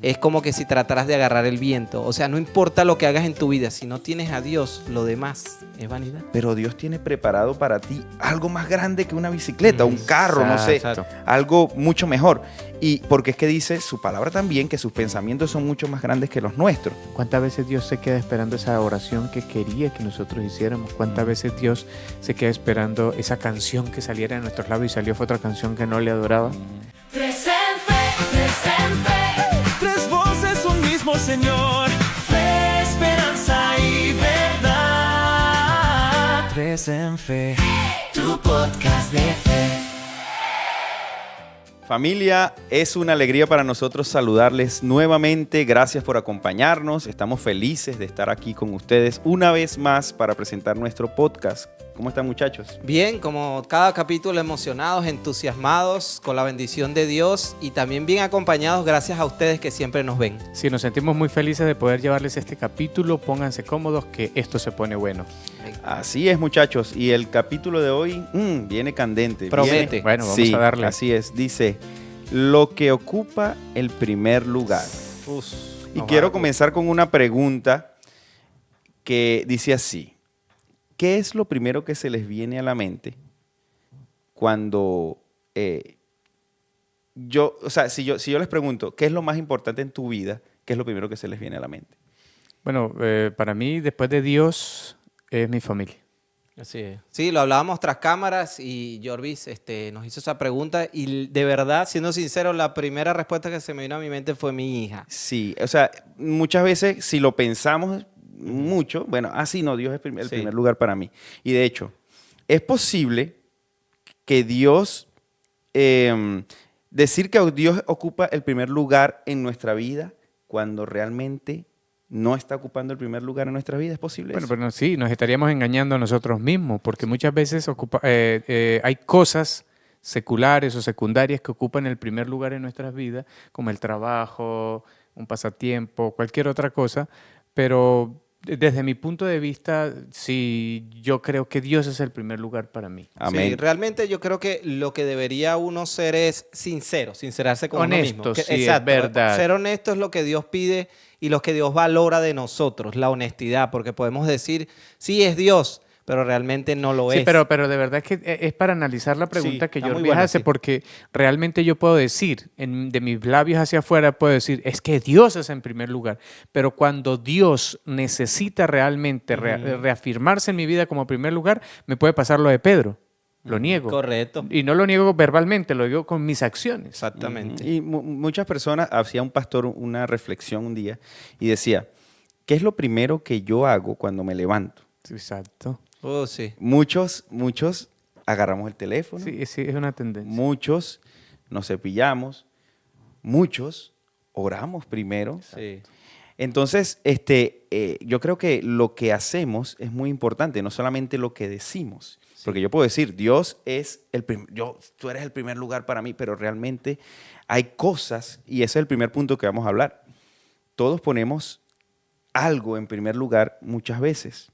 es como que si trataras de agarrar el viento. O sea, no importa lo que hagas en tu vida, si no tienes a Dios, lo demás es vanidad. Pero Dios tiene preparado para ti algo más grande que una bicicleta, un carro, no sé, Exacto. algo mucho mejor. Y porque es que dice su palabra también que sus pensamientos son mucho más grandes que los nuestros. ¿Cuántas veces Dios se queda esperando esa oración que quería que nosotros hiciéramos? ¿Cuántas veces Dios se queda esperando esa canción que saliera de nuestros labios y salió fue otra canción que no le adoraba? Tres en fe, tres en fe. Tres voces, un mismo Señor. Fe, esperanza y verdad. Tres en fe. Tu podcast de fe. Familia, es una alegría para nosotros saludarles nuevamente. Gracias por acompañarnos. Estamos felices de estar aquí con ustedes una vez más para presentar nuestro podcast. ¿Cómo están, muchachos? Bien, como cada capítulo, emocionados, entusiasmados, con la bendición de Dios y también bien acompañados gracias a ustedes que siempre nos ven. Sí, nos sentimos muy felices de poder llevarles este capítulo. Pónganse cómodos que esto se pone bueno. Así es, muchachos. Y el capítulo de hoy viene candente. Promete. Bueno, vamos Sí, a darle. así es. Dice, lo que ocupa el primer lugar. Y quiero comenzar con una pregunta que dice así. ¿Qué es lo primero que se les viene a la mente cuando si yo les pregunto, ¿qué es lo más importante en tu vida? ¿Qué es lo primero que se les viene a la mente? Bueno, para mí, después de Dios, es mi familia. Así es. Sí, lo hablábamos tras cámaras y Jorvis nos hizo esa pregunta y de verdad, siendo sincero, la primera respuesta que se me vino a mi mente fue mi hija. Sí, o sea, muchas veces si lo pensamos mucho, bueno, no, Dios es el primer lugar para mí. Y de hecho, es posible que Dios, decir que Dios ocupa el primer lugar en nuestra vida cuando realmente no está ocupando el primer lugar en nuestra vida, ¿es posible Bueno, eso? pero sí, nos estaríamos engañando a nosotros mismos, porque muchas veces hay cosas seculares o secundarias que ocupan el primer lugar en nuestras vidas, como el trabajo, un pasatiempo, cualquier otra cosa, pero desde mi punto de vista, sí, yo creo que Dios es el primer lugar para mí. Amén. Sí, realmente yo creo que lo que debería uno ser es sincero, sincerarse con Honesto, uno mismo. sí, es verdad. Ser honesto es lo que Dios pide y lo que Dios valora de nosotros, la honestidad, porque podemos decir, sí es Dios, pero realmente no lo Sí, es. pero de verdad que es para analizar la pregunta Sí, que está muy Jorge buena, hace, sí. porque realmente yo puedo decir, de mis labios hacia afuera, puedo decir, es que Dios es en primer lugar. Pero cuando Dios necesita realmente reafirmarse en mi vida como primer lugar, me puede pasar lo de Pedro. Lo niego. Correcto. Y no lo niego verbalmente, lo digo con mis acciones. Exactamente. Y muchas personas, hacía un pastor una reflexión un día y decía, ¿qué es lo primero que yo hago cuando me levanto? Exacto. Oh, sí. Muchos agarramos el teléfono, Sí, es una tendencia. muchos nos cepillamos, muchos oramos primero. Sí. Entonces, yo creo que lo que hacemos es muy importante, no solamente lo que decimos. Porque yo puedo decir, Dios es tú eres el primer lugar para mí, pero realmente hay cosas, y ese es el primer punto que vamos a hablar. Todos ponemos algo en primer lugar muchas veces,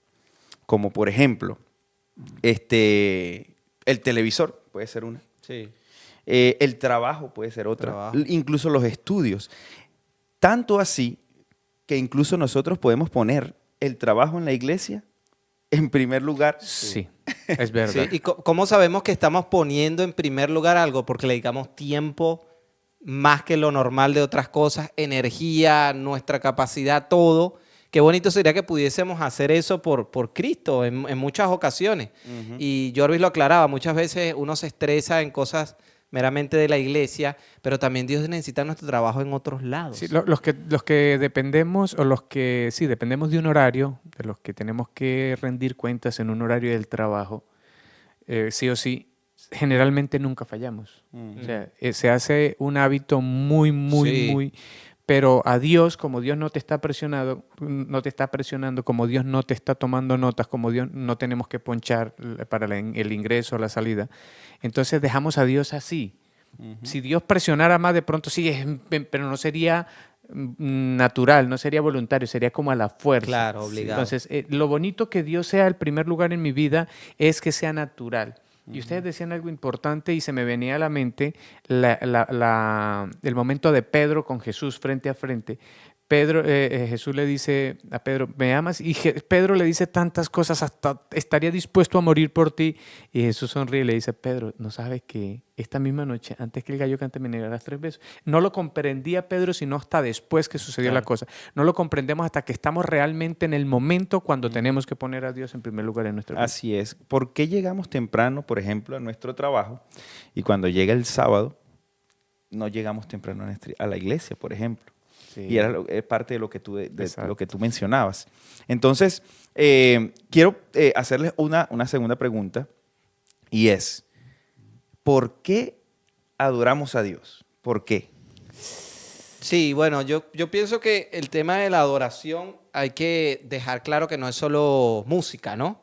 como por ejemplo, el televisor puede ser una, Sí. el trabajo puede ser otra, Trabajo. incluso los estudios. Tanto así que incluso nosotros podemos poner el trabajo en la iglesia en primer lugar. Sí, es verdad. Sí, ¿y cómo sabemos que estamos poniendo en primer lugar algo? Porque le dedicamos tiempo más que lo normal de otras cosas, energía, nuestra capacidad, todo. Qué bonito sería que pudiésemos hacer eso por Cristo en muchas ocasiones. Y Jorvis lo aclaraba, muchas veces uno se estresa en cosas meramente de la iglesia, pero también Dios necesita nuestro trabajo en otros lados. Sí, los que dependemos, o los que sí dependemos de un horario, de los que tenemos que rendir cuentas en un horario del trabajo, sí o sí, generalmente nunca fallamos. O sea, se hace un hábito muy, pero a Dios, como Dios no te está presionando, como Dios no te está tomando notas, como Dios no tenemos que ponchar para el ingreso o la salida, entonces dejamos a Dios así. Si Dios presionara más, de pronto sí, pero no sería natural, no sería voluntario, sería como a la fuerza. Claro, obligado. Entonces, lo bonito que Dios sea el primer lugar en mi vida es que sea natural. Y ustedes decían algo importante y se me venía a la mente el momento de Pedro con Jesús frente a frente. Jesús le dice a Pedro, ¿me amas? Y Pedro le dice tantas cosas, hasta estaría dispuesto a morir por ti. Y Jesús sonríe y le dice, Pedro, ¿no sabes que esta misma noche, antes que el gallo cante, me negarás 3 veces? No lo comprendía Pedro, sino hasta después que sucedió la cosa. No lo comprendemos hasta que estamos realmente en el momento cuando tenemos que poner a Dios en primer lugar en nuestra vida. Así es. ¿Por qué llegamos temprano, por ejemplo, a nuestro trabajo y cuando llega el sábado no llegamos temprano a la iglesia, por ejemplo? Sí. Y es parte de lo que tú, lo que tú mencionabas. Entonces, quiero hacerles una segunda pregunta y es, ¿por qué adoramos a Dios? ¿Por qué? Sí, bueno, yo pienso que el tema de la adoración hay que dejar claro que no es solo música, ¿no?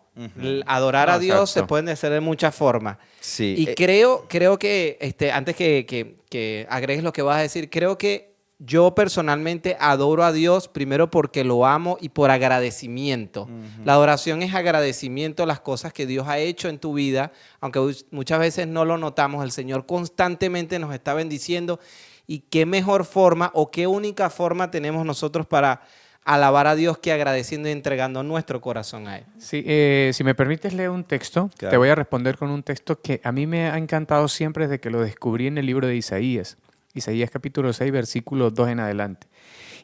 Adorar a Dios se pueden hacer de muchas formas. Sí. Y creo que, antes que agregues lo que vas a decir, creo que yo personalmente adoro a Dios primero porque lo amo y por agradecimiento. La adoración es agradecimiento a las cosas que Dios ha hecho en tu vida, aunque muchas veces no lo notamos. El Señor constantemente nos está bendiciendo y qué mejor forma o qué única forma tenemos nosotros para alabar a Dios que agradeciendo y entregando nuestro corazón a Él. Sí, si me permites leer un texto, claro. Te voy a responder con un texto que a mí me ha encantado siempre desde que lo descubrí en el libro de Isaías. Isaías capítulo 6, versículo 2 en adelante.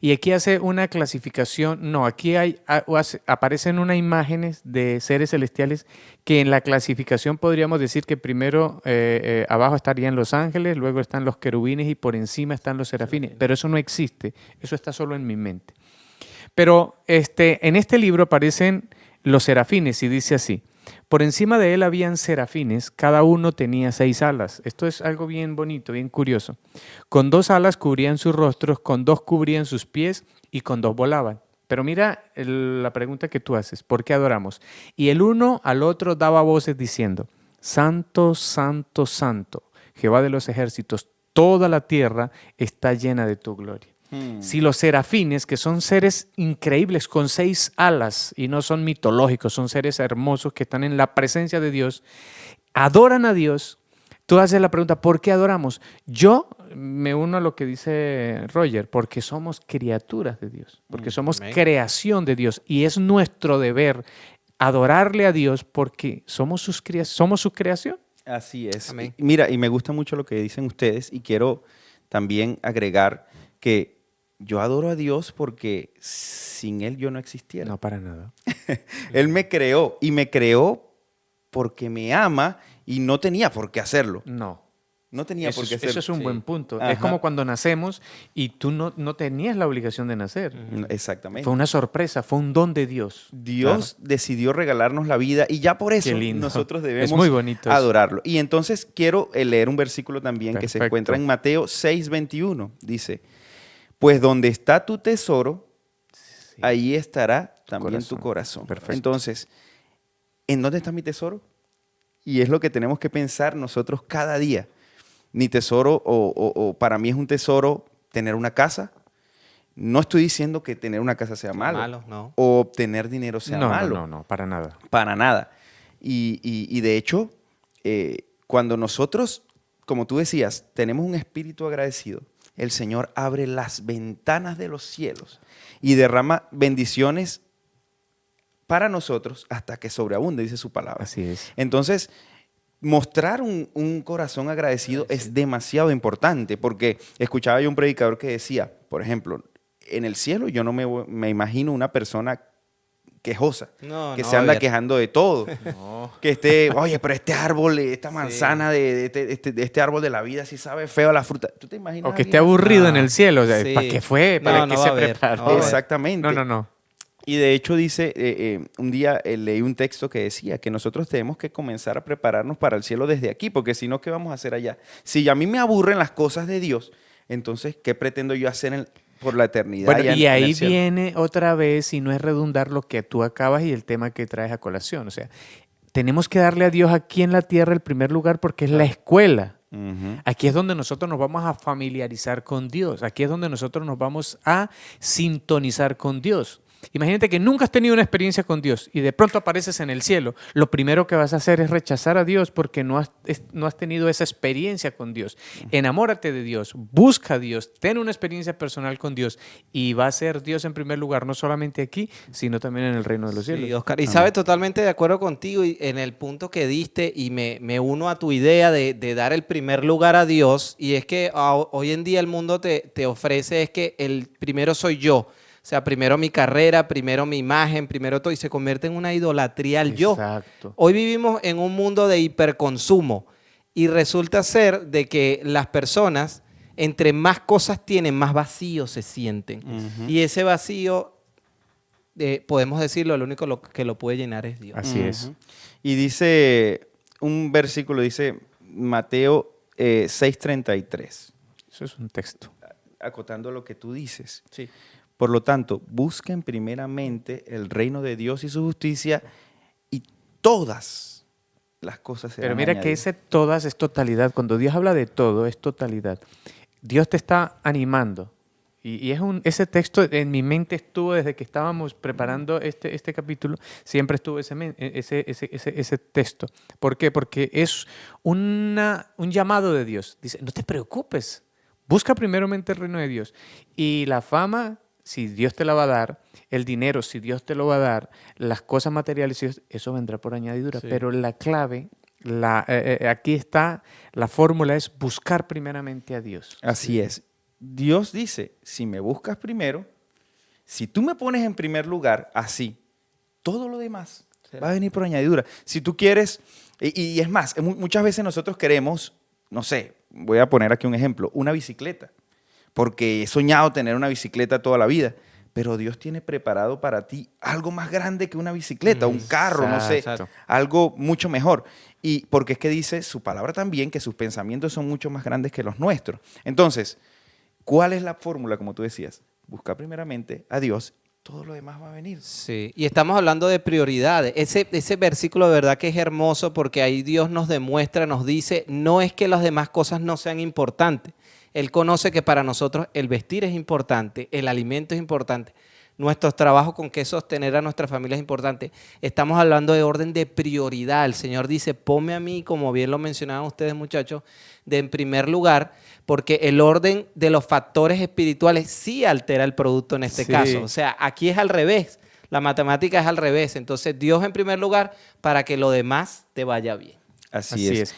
Y aquí hace una clasificación, aquí aparecen unas imágenes de seres celestiales que en la clasificación podríamos decir que primero abajo estarían los ángeles, luego están los querubines y por encima están los serafines. Pero eso no existe, eso está solo en mi mente. Pero en este libro aparecen los serafines y dice así: por encima de él habían serafines, cada uno tenía 6 alas. Esto es algo bien bonito, bien curioso. Con 2 alas cubrían sus rostros, con 2 cubrían sus pies y con 2 volaban. Pero mira la pregunta que tú haces, ¿por qué adoramos? Y el uno al otro daba voces diciendo, Santo, Santo, Santo, Jehová de los ejércitos, toda la tierra está llena de tu gloria. Si los serafines, que son seres increíbles con 6 alas y no son mitológicos, son seres hermosos que están en la presencia de Dios, adoran a Dios, tú haces la pregunta, ¿por qué adoramos? Yo me uno a lo que dice Roger, porque somos criaturas de Dios, porque somos creación de Dios y es nuestro deber adorarle a Dios porque somos su creación. Así es. Amén. Mira, y me gusta mucho lo que dicen ustedes y quiero también agregar que yo adoro a Dios porque sin Él yo no existiera. No, para nada. Él me creó y me creó porque me ama y no tenía por qué hacerlo. No tenía por qué hacerlo. Eso es un buen punto. Ajá. Es como cuando nacemos y tú no tenías la obligación de nacer. Exactamente. Fue una sorpresa, fue un don de Dios. Dios decidió regalarnos la vida y ya por eso nosotros debemos es muy bonito adorarlo. Y entonces quiero leer un versículo también que se Perfecto. encuentra en Mateo 6:21. Dice, pues donde está tu tesoro, ahí estará también tu corazón. Perfecto. Entonces, ¿en dónde está mi tesoro? Y es lo que tenemos que pensar nosotros cada día. Mi tesoro, o para mí es un tesoro tener una casa. No estoy diciendo que tener una casa sea malo, no. o obtener dinero sea malo. No, para nada. Para nada. Y de hecho, cuando nosotros, como tú decías, tenemos un espíritu agradecido, el Señor abre las ventanas de los cielos y derrama bendiciones para nosotros hasta que sobreabunde, dice su palabra. Así es. Entonces, mostrar un corazón agradecido es demasiado importante, porque escuchaba yo un predicador que decía, por ejemplo, en el cielo yo no me imagino una persona quejosa, que se anda quejando de todo, que esté, oye, pero este árbol, esta manzana de este árbol de la vida sí sabe feo la fruta. ¿Tú te imaginas? O que esté aburrido en el cielo. O sea, Sí. ¿para qué fue? ¿Para qué se preparó? Exactamente. No. Y de hecho dice, un día leí un texto que decía que nosotros tenemos que comenzar a prepararnos para el cielo desde aquí, porque si no, ¿qué vamos a hacer allá? Si a mí me aburren las cosas de Dios, entonces, ¿qué pretendo yo hacer por la eternidad? Bueno, y ahí viene otra vez, y no es redundar lo que tú acabas y el tema que traes a colación. O sea, tenemos que darle a Dios aquí en la tierra el primer lugar porque es la escuela. Aquí es donde nosotros nos vamos a familiarizar con Dios. Aquí es donde nosotros nos vamos a sintonizar con Dios. Imagínate que nunca has tenido una experiencia con Dios y de pronto apareces en el cielo. Lo primero que vas a hacer es rechazar a Dios porque no has tenido esa experiencia con Dios. Enamórate de Dios, busca a Dios, ten una experiencia personal con Dios y va a ser Dios en primer lugar, no solamente aquí, sino también en el reino de los cielos. Sí, Oscar. Y sabes, totalmente de acuerdo contigo y en el punto que diste y me uno a tu idea de dar el primer lugar a Dios. Y es que hoy en día el mundo te ofrece es que el primero soy yo. O sea, primero mi carrera, primero mi imagen, primero todo. Y se convierte en una idolatría al yo. Exacto. Hoy vivimos en un mundo de hiperconsumo. Y resulta ser de que las personas, entre más cosas tienen, más vacíos se sienten. Y ese vacío, podemos decirlo, lo único que lo puede llenar es Dios. Así es. Y dice, un versículo dice, Mateo 6:33, Eso es un texto. acotando lo que tú dices. Sí. Por lo tanto, busquen primeramente el reino de Dios y su justicia y todas las cosas serán Pero mira que añadidas. ese todas es totalidad. Cuando Dios habla de todo, es totalidad. Dios te está animando. Y ese texto en mi mente estuvo desde que estábamos preparando este capítulo, siempre estuvo ese texto. ¿Por qué? Porque es un llamado de Dios. Dice, no te preocupes, busca primeramente el reino de Dios. Y la fama, si Dios te la va a dar, el dinero, si Dios te lo va a dar, las cosas materiales, eso vendrá por añadidura. Sí. Pero la clave, aquí está, la fórmula es buscar primeramente a Dios. Así es. Dios dice, si me buscas primero, si tú me pones en primer lugar, así, todo lo demás va a venir por añadidura. Si tú quieres, y es más, muchas veces nosotros queremos, no sé, voy a poner aquí un ejemplo, una bicicleta, porque he soñado tener una bicicleta toda la vida, pero Dios tiene preparado para ti algo más grande que una bicicleta, un carro, no sé, Exacto. algo mucho mejor. Y porque es que dice su palabra también que sus pensamientos son mucho más grandes que los nuestros. Entonces, ¿cuál es la fórmula, como tú decías? Buscar primeramente a Dios, todo lo demás va a venir. Sí, y estamos hablando de prioridades. Ese versículo de verdad que es hermoso porque ahí Dios nos demuestra, nos dice, no es que las demás cosas no sean importantes. Él conoce que para nosotros el vestir es importante, el alimento es importante, nuestros trabajos con qué sostener a nuestra familia es importante. Estamos hablando de orden de prioridad. El Señor dice, ponme a mí, como bien lo mencionaban ustedes muchachos, de en primer lugar, porque el orden de los factores espirituales sí altera el producto en este Sí. caso. O sea, aquí es al revés, la matemática es al revés. Entonces Dios en primer lugar para que lo demás te vaya bien. Así es.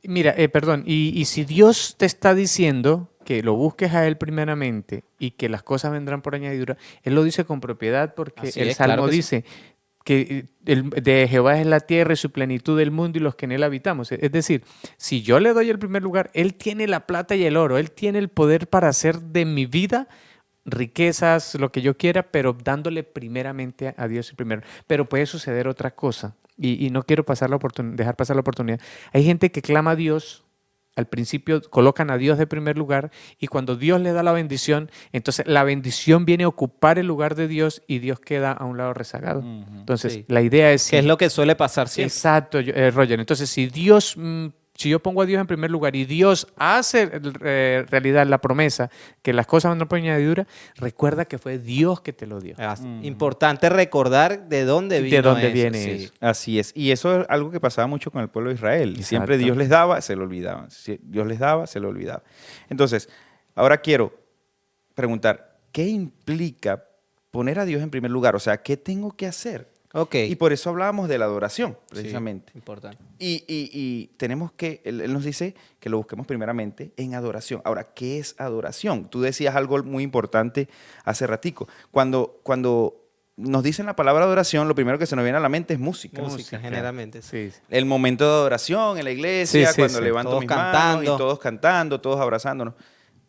Mira, perdón, y si Dios te está diciendo que lo busques a Él primeramente y que las cosas vendrán por añadidura, Él lo dice con propiedad porque Así el es, Salmo claro que sí. dice que de Jehová es la tierra y su plenitud del mundo y los que en él habitamos. Es decir, si yo le doy el primer lugar, Él tiene la plata y el oro, Él tiene el poder para hacer de mi vida riquezas, lo que yo quiera, pero dándole primeramente a Dios el primero. Pero puede suceder otra cosa y no quiero dejar pasar la oportunidad. Hay gente que clama a Dios, al principio colocan a Dios de primer lugar y cuando Dios le da la bendición, entonces la bendición viene a ocupar el lugar de Dios y Dios queda a un lado rezagado. Entonces, Sí. la idea es... Que es lo que suele pasar siempre. Exacto, Roger. Entonces, si yo pongo a Dios en primer lugar y Dios hace realidad la promesa que las cosas vendrán por añadidura, recuerda que fue Dios que te lo dio. Importante recordar de dónde vino ¿De dónde eso, viene sí. eso? Así es. Y eso es algo que pasaba mucho con el pueblo de Israel. Exacto. Siempre Dios les daba, se lo olvidaban. Dios les daba, se lo olvidaban. Entonces, ahora quiero preguntar, ¿qué implica poner a Dios en primer lugar? O sea, ¿qué tengo que hacer? Ok. Y por eso hablábamos de la adoración, Sí, precisamente. importante. Y tenemos que, él nos dice que lo busquemos primeramente en adoración. Ahora, ¿qué es adoración? Tú decías algo muy importante hace ratico. Cuando nos dicen la palabra adoración, lo primero que se nos viene a la mente es música. Música, generalmente. Sí. Sí, sí. El momento de adoración en la iglesia, Sí, sí, cuando sí. levanto Todos mis manos cantando. y todos cantando, todos abrazándonos.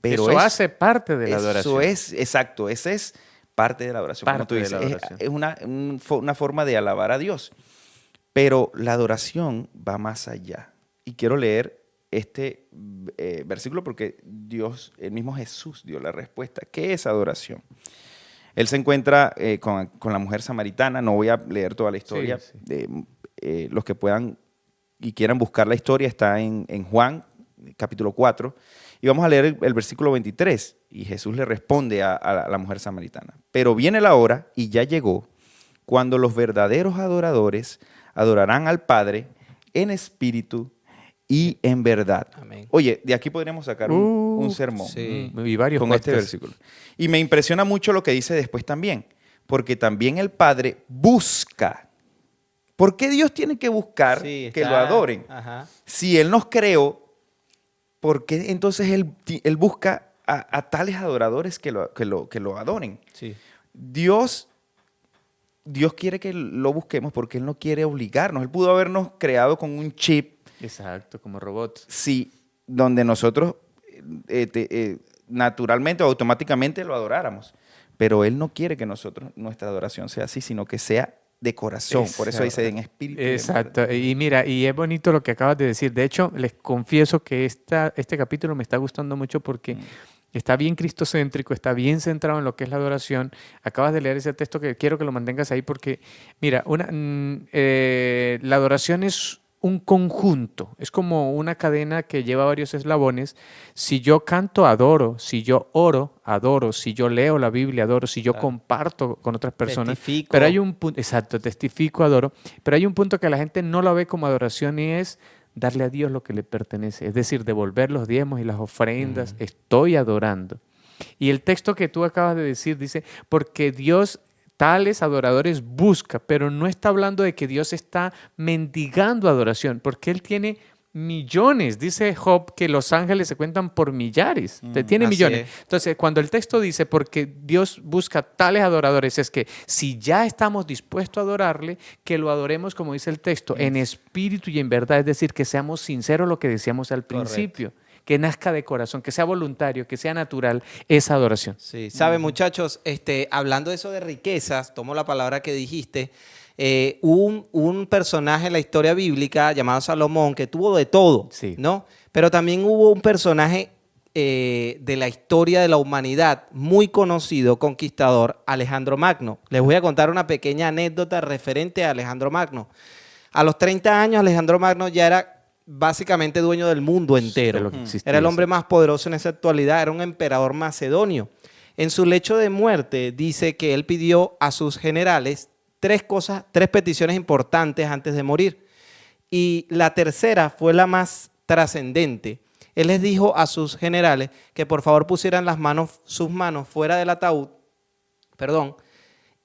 Pero eso hace parte de la eso adoración. es, exacto, ese es parte de la adoración. Como Parte tú de dices, la es- adoración. es una forma de alabar a Dios. Pero la adoración va más allá. Y quiero leer este versículo porque Dios, el mismo Jesús dio la respuesta. ¿Qué es adoración? Él se encuentra con la mujer samaritana. No voy a leer toda la historia. Sí. Los que puedan y quieran buscar la historia está en Juan, capítulo 4. Y vamos a leer el versículo 23. Y Jesús le responde a la mujer samaritana. Pero viene la hora, y ya llegó, cuando los verdaderos adoradores adorarán al Padre en espíritu y en verdad. Amén. Oye, de aquí podríamos sacar un sermón Sí. Y varios con este podcasts. versículo. Y me impresiona mucho lo que dice después también, porque también el Padre busca. ¿Por qué Dios tiene que buscar Sí, que está- lo adoren? Ajá. Si Él nos creó, ¿por qué entonces Él busca a tales adoradores que lo adoren? Sí. Dios quiere que lo busquemos porque Él no quiere obligarnos. Él pudo habernos creado con un chip, Exacto, como robots. sí, donde nosotros naturalmente o automáticamente lo adoráramos. Pero Él no quiere que nuestra adoración sea así, sino que sea de corazón. Por eso dice en espíritu. y en Exacto. verdad. Y mira, y es bonito lo que acabas de decir. De hecho, les confieso que este capítulo me está gustando mucho porque está bien cristocéntrico, está bien centrado en lo que es la adoración. Acabas de leer ese texto que quiero que lo mantengas ahí porque, mira, la adoración es un conjunto, es como una cadena que lleva varios eslabones. Si yo canto, adoro; si yo oro, adoro; si yo leo la Biblia, adoro; si yo Claro. comparto con otras personas. Testifico. Pero hay un punto, exacto, testifico, adoro, pero hay un punto que la gente no lo ve como adoración y es darle a Dios lo que le pertenece, es decir, devolver los diezmos y las ofrendas. Estoy adorando. Y el texto que tú acabas de decir dice, porque Dios tales adoradores busca, pero no está hablando de que Dios está mendigando adoración, porque Él tiene millones. Dice Job que los ángeles se cuentan por millares. Tiene así millones. es. Entonces, cuando el texto dice, porque Dios busca tales adoradores, es que si ya estamos dispuestos a adorarle, que lo adoremos, como dice el texto, en espíritu y en verdad. Es decir, que seamos sinceros, lo que decíamos al Correcto. principio. Que nazca de corazón, que sea voluntario, que sea natural esa adoración. Sí, saben, muchachos, hablando de eso de riquezas, tomo la palabra que dijiste. Un personaje en la historia bíblica llamado Salomón que tuvo de todo, Sí. ¿no? Pero también hubo un personaje de la historia de la humanidad muy conocido, conquistador, Alejandro Magno. Les voy a contar una pequeña anécdota referente a Alejandro Magno. A los 30 años, Alejandro Magno ya era básicamente dueño del mundo entero. De lo que existía, Era el hombre sí. más poderoso en esa actualidad, era un emperador macedonio. En su lecho de muerte dice que él pidió a sus generales tres peticiones importantes antes de morir. Y la tercera fue la más trascendente. Él les dijo a sus generales que por favor pusieran sus manos fuera del ataúd,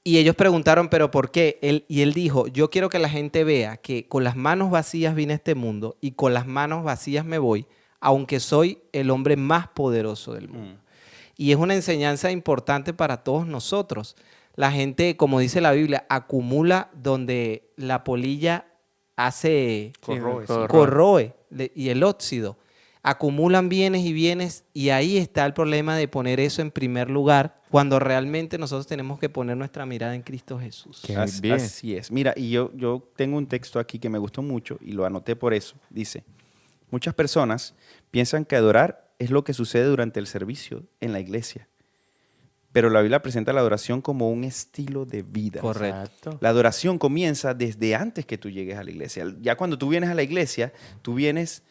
y ellos preguntaron, ¿pero por qué? Él dijo, yo quiero que la gente vea que con las manos vacías vine a este mundo y con las manos vacías me voy, aunque soy el hombre más poderoso del mundo. Y es una enseñanza importante para todos nosotros. La gente, como dice la Biblia, acumula donde la polilla hace corroe y el óxido. Acumulan bienes y bienes y ahí está el problema de poner eso en primer lugar cuando realmente nosotros tenemos que poner nuestra mirada en Cristo Jesús. Qué Así, bien. así es. Mira, y yo tengo un texto aquí que me gustó mucho y lo anoté por eso. Dice, muchas personas piensan que adorar es lo que sucede durante el servicio en la iglesia, pero la Biblia presenta la adoración como un estilo de vida. Correcto. Exacto. La adoración comienza desde antes que tú llegues a la iglesia. Ya cuando tú vienes a la iglesia, tú vienes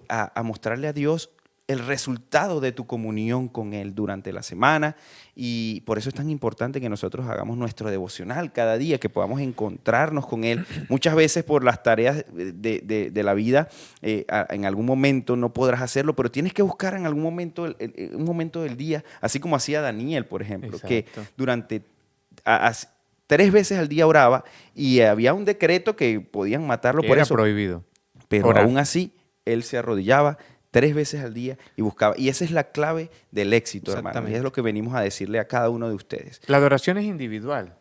a mostrarle a Dios el resultado de tu comunión con Él durante la semana, y por eso es tan importante que nosotros hagamos nuestro devocional cada día, que podamos encontrarnos con Él. Muchas veces por las tareas de la vida, en algún momento no podrás hacerlo, pero tienes que buscar en algún momento, un momento del día, así como hacía Daniel, por ejemplo, que Exacto. durante 3 veces al día oraba y había un decreto que podían matarlo por Era eso, prohibido. pero Orar. aún así él se arrodillaba 3 veces al día y buscaba. Y esa es la clave del éxito, hermano. Y Exactamente. es lo que venimos a decirle a cada uno de ustedes. La adoración es individual.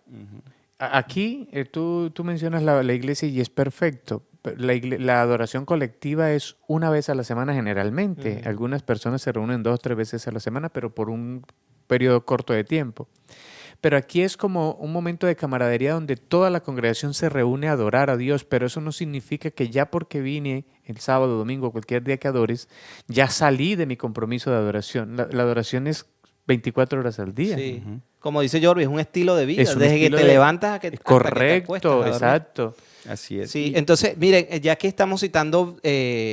Aquí tú mencionas la iglesia y es perfecto. La adoración colectiva es una vez a la semana generalmente. Algunas personas se reúnen 2 o 3 veces a la semana, pero por un periodo corto de tiempo. Pero aquí es como un momento de camaradería donde toda la congregación se reúne a adorar a Dios, pero eso no significa que ya porque vine el sábado, domingo, cualquier día que adores, ya salí de mi compromiso de adoración. La adoración es 24 horas al día. Sí. como dice Jordi, es un estilo de vida. Es un Desde que estilo te de- levantas a que, hasta que te acuestas a Correcto, dormir. exacto. Así es. Sí, Y- entonces, miren, ya que estamos citando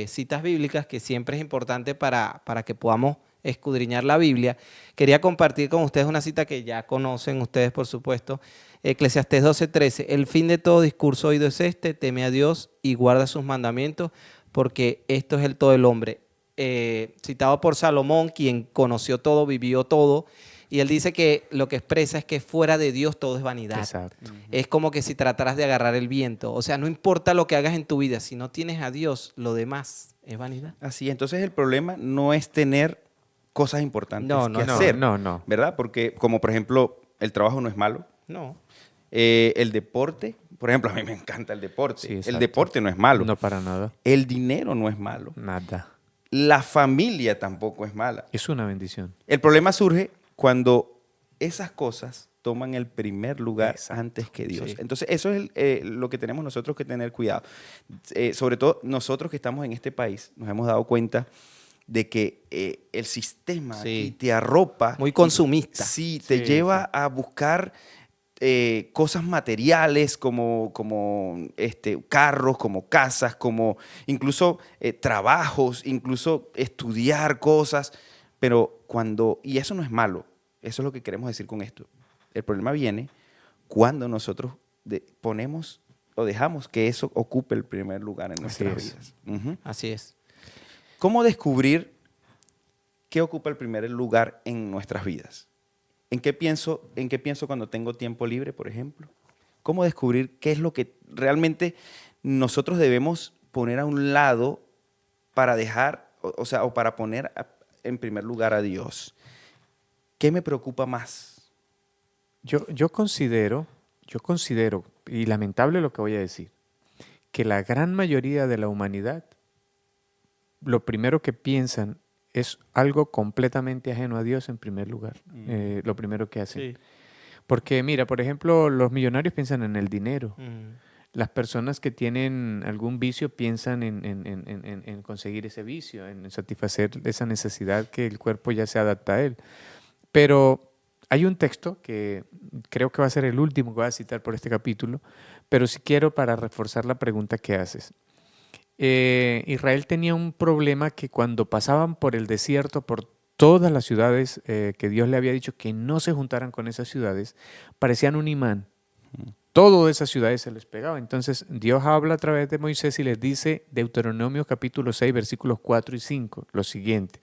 citas bíblicas, que siempre es importante para que podamos escudriñar la Biblia, quería compartir con ustedes una cita que ya conocen ustedes, por supuesto. Eclesiastés 12:13. El fin de todo discurso oído es este: teme a Dios y guarda sus mandamientos, porque esto es el todo del hombre. Citado por Salomón, quien conoció todo, vivió todo, y él dice que lo que expresa es que fuera de Dios todo es vanidad. Exacto. Es como que si trataras de agarrar el viento. O sea, no importa lo que hagas en tu vida, si no tienes a Dios, lo demás es vanidad. Así, entonces el problema no es tener cosas importantes No, no, que No, hacer, no. ¿verdad? Porque como por ejemplo, el trabajo no es malo, No. el deporte, por ejemplo, a mí me encanta el deporte, Sí, el exacto. deporte no es malo, No para nada. el dinero no es malo, Nada. la familia tampoco es mala. Es una bendición. El problema surge cuando esas cosas toman el primer lugar Exacto. antes que Dios. Sí. Entonces, eso es lo que tenemos nosotros que tener cuidado. Sobre todo nosotros que estamos en este país, nos hemos dado cuenta de que el sistema Sí. aquí te arropa. Muy consumista. Sí, te Sí, lleva a buscar cosas materiales como carros, como casas, como incluso trabajos, incluso estudiar cosas. Pero y eso no es malo, eso es lo que queremos decir con esto. El problema viene cuando nosotros ponemos o dejamos que eso ocupe el primer lugar en nuestras es. vidas. Ujú. Así es. ¿Cómo descubrir qué ocupa el primer lugar en nuestras vidas? ¿En qué pienso cuando tengo tiempo libre, por ejemplo? ¿Cómo descubrir qué es lo que realmente nosotros debemos poner a un lado para dejar, o para poner en primer lugar a Dios? ¿Qué me preocupa más? Yo considero, y lamentable lo que voy a decir, que la gran mayoría de la humanidad, lo primero que piensan es algo completamente ajeno a Dios en primer lugar. Lo primero que hacen. Porque mira, por ejemplo, los millonarios piensan en el dinero. Las personas que tienen algún vicio piensan en conseguir ese vicio, en satisfacer esa necesidad que el cuerpo ya se adapta a él. Pero hay un texto que creo que va a ser el último que voy a citar por este capítulo, pero sí quiero para reforzar la pregunta que haces. Israel tenía un problema que cuando pasaban por el desierto, por todas las ciudades que Dios le había dicho que no se juntaran con esas ciudades, parecían un imán. Todo esas ciudades se les pegaba. Entonces Dios habla a través de Moisés y les dice, Deuteronomio capítulo 6, versículos 4 y 5, lo siguiente.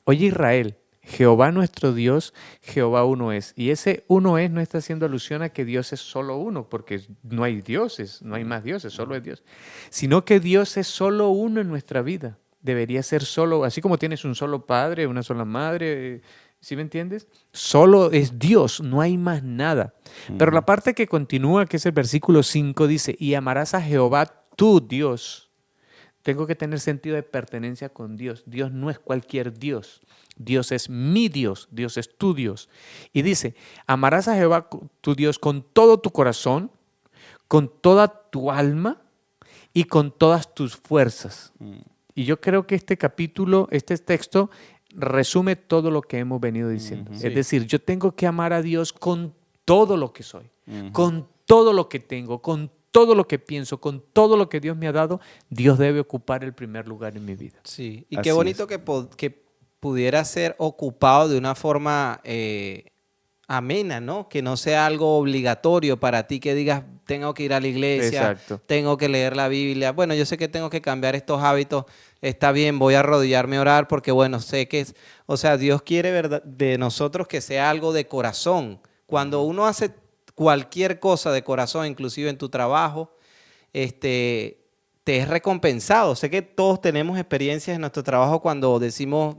Oye Israel, Jehová nuestro Dios, Jehová uno es. Y ese uno es no está haciendo alusión a que Dios es solo uno, porque no hay dioses, no hay más dioses, solo es Dios. Sino que Dios es solo uno en nuestra vida. Debería ser solo, así como tienes un solo padre, una sola madre, ¿sí me entiendes? Solo es Dios, no hay más nada. Pero la parte que continúa, que es el versículo 5, dice, y amarás a Jehová tu Dios. Tengo que tener sentido de pertenencia con Dios. Dios no es cualquier Dios. Dios es mi Dios, Dios es tu Dios. Y dice, amarás a Jehová tu Dios con todo tu corazón, con toda tu alma y con todas tus fuerzas. Y yo creo que este capítulo, este texto, resume todo lo que hemos venido diciendo. Sí. Es decir, yo tengo que amar a Dios con todo lo que soy, con todo lo que tengo, con todo lo que pienso, con todo lo que Dios me ha dado. Dios debe ocupar el primer lugar en mi vida. Sí, y Así qué bonito es. que pudiera ser ocupado de una forma amena, ¿no? Que no sea algo obligatorio para ti, que digas, tengo que ir a la iglesia, Exacto. tengo que leer la Biblia. Bueno, yo sé que tengo que cambiar estos hábitos, está bien, voy a arrodillarme a orar porque, bueno, sé que es, o sea, Dios quiere de nosotros que sea algo de corazón. Cuando uno hace cualquier cosa de corazón, inclusive en tu trabajo, te es recompensado. Sé que todos tenemos experiencias en nuestro trabajo cuando decimos,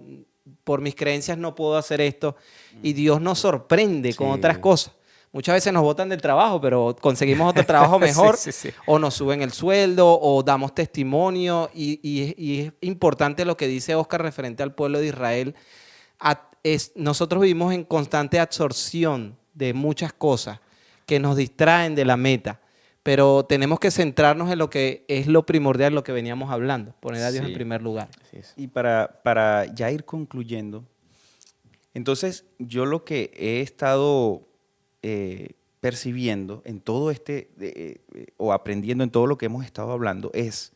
por mis creencias no puedo hacer esto, y Dios nos sorprende con Sí. otras cosas. Muchas veces nos botan del trabajo, pero conseguimos otro trabajo mejor, Sí. o nos suben el sueldo, o damos testimonio, y es importante lo que dice Oscar referente al pueblo de Israel. Nosotros vivimos en constante absorción de muchas cosas que nos distraen de la meta, pero tenemos que centrarnos en lo que es lo primordial, lo que veníamos hablando, poner a Dios Sí. en primer lugar. Así es. Y para ya ir concluyendo, Entonces, yo lo que he estado percibiendo en todo o aprendiendo en todo lo que hemos estado hablando es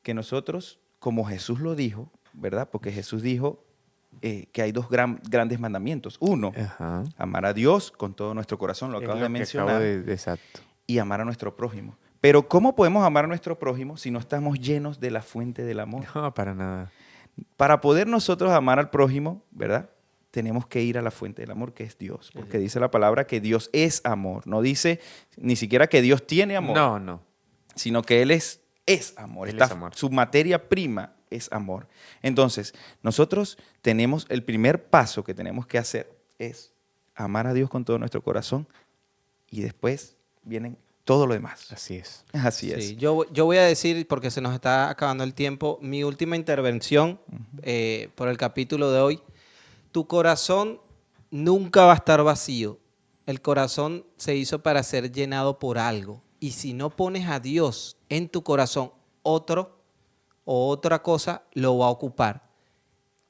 que nosotros, como Jesús lo dijo, ¿verdad? Porque Jesús dijo que hay dos grandes mandamientos. Uno, Ajá. amar a Dios con todo nuestro corazón, lo Es acabas lo de que mencionar, acabo exacto. y amar a nuestro prójimo. Pero ¿cómo podemos amar a nuestro prójimo si no estamos llenos de la fuente del amor? No, para nada. Para poder nosotros amar al prójimo, ¿verdad? Tenemos que ir a la fuente del amor, que es Dios. Porque dice la palabra que Dios es amor. No dice ni siquiera que Dios tiene amor, No. sino que Él es amor. Él es amor. Su materia prima es amor. Entonces, nosotros tenemos, el primer paso que tenemos que hacer es amar a Dios con todo nuestro corazón y después vienen todo lo demás. Así es. Así es. Sí, yo voy a decir, porque se nos está acabando el tiempo, mi última intervención por el capítulo de hoy. Tu corazón nunca va a estar vacío. El corazón se hizo para ser llenado por algo. Y si no pones a Dios en tu corazón, otro o otra cosa lo va a ocupar.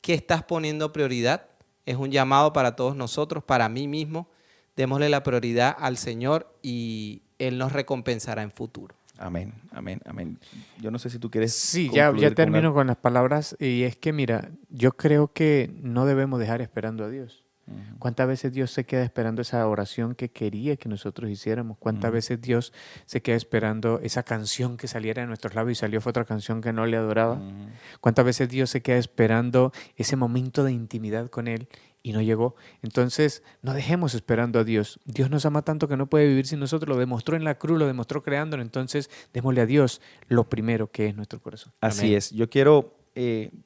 ¿Qué estás poniendo prioridad? Es un llamado para todos nosotros, para mí mismo. Démosle la prioridad al Señor y Él nos recompensará en futuro. Amén, amén, amén. Yo no sé si tú quieres Sí, ya concluir con termino algo. con las palabras. Y es que, mira, yo creo que no debemos dejar esperando a Dios. Ujú. ¿Cuántas veces Dios se queda esperando esa oración que quería que nosotros hiciéramos? ¿Cuántas veces Dios se queda esperando esa canción que saliera de nuestros labios y salió fue otra canción que no le adoraba? Ujú. ¿Cuántas veces Dios se queda esperando ese momento de intimidad con Él y no llegó? Entonces, no dejemos esperando a Dios. Dios nos ama tanto que no puede vivir sin nosotros. Lo demostró en la cruz, lo demostró creándolo. Entonces, démosle a Dios lo primero que es nuestro corazón. Así Amén. es. Yo quiero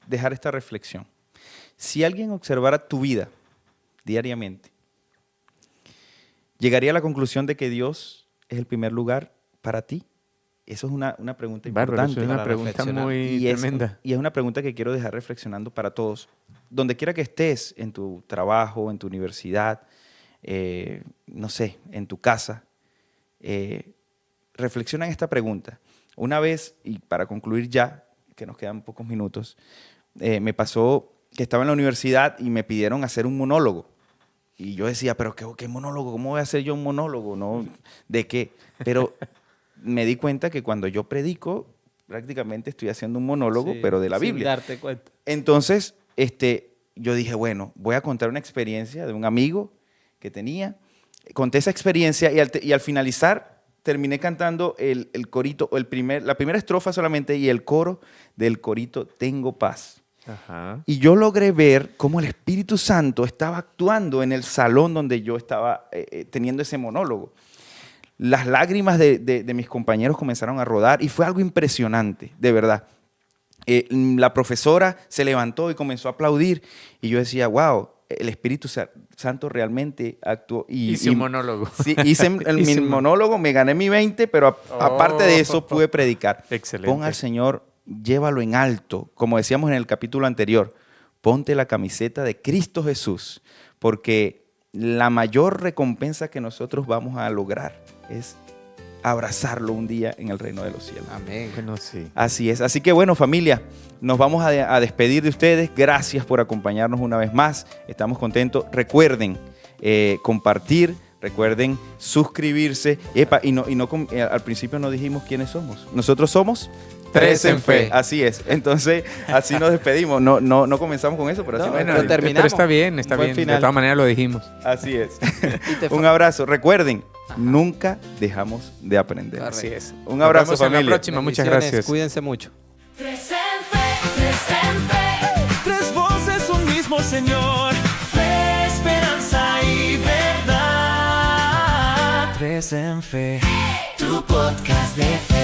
dejar esta reflexión. Si alguien observara tu vida diariamente, llegaría a la conclusión de que Dios es el primer lugar para ti. Eso es una pregunta Bárbaro, importante. eso es una para pregunta reflexionar. muy tremenda. Y es una pregunta que quiero dejar reflexionando para todos. Donde quiera que estés, en tu trabajo, en tu universidad, no sé, en tu casa, reflexiona en esta pregunta. Una vez, y para concluir ya, que nos quedan pocos minutos, me pasó que estaba en la universidad y me pidieron hacer un monólogo. Y yo decía, pero ¿qué monólogo? ¿Cómo voy a hacer yo un monólogo? ¿No? ¿De qué? Pero me di cuenta que cuando yo predico, prácticamente estoy haciendo un monólogo, Sí, pero de la sin Biblia. darte cuenta. Entonces, yo dije, bueno, voy a contar una experiencia de un amigo que tenía. Conté esa experiencia y al finalizar terminé cantando el corito, o la primera estrofa solamente y el coro del corito Tengo Paz. Ajá. Y yo logré ver cómo el Espíritu Santo estaba actuando en el salón donde yo estaba teniendo ese monólogo. Las lágrimas de mis compañeros comenzaron a rodar y fue algo impresionante, de verdad. La profesora se levantó y comenzó a aplaudir y yo decía, wow, el Espíritu Santo realmente actuó. Hice un monólogo. Sí, hice mi monólogo, me gané mi 20, pero aparte de eso pude predicar. Excelente. Pon al Señor, llévalo en alto. Como decíamos en el capítulo anterior, ponte la camiseta de Cristo Jesús, porque la mayor recompensa que nosotros vamos a lograr es abrazarlo un día en el reino de los cielos. Amén. Bueno, sí. Así es. Así que bueno, familia, nos vamos a despedir de ustedes. Gracias por acompañarnos una vez más. Estamos contentos. Recuerden compartir, recuerden suscribirse. Al principio no dijimos quiénes somos. Nosotros somos Tres en Fe. Así es. Entonces, así nos despedimos. No comenzamos con eso, pero así No, nos bueno, despedimos. terminamos. Pero está bien, está Buen bien. final. De todas maneras lo dijimos. Así es. te Un abrazo. Recuerden, nunca dejamos de aprender. Correcto. Así es. Un abrazo, Nos vemos familia. en la próxima. Muchas Bendiciones, gracias. Cuídense mucho. Tres en fe, tres en fe. Tres voces, un mismo Señor. Fe, esperanza y verdad. Tres en fe. Tu podcast de fe.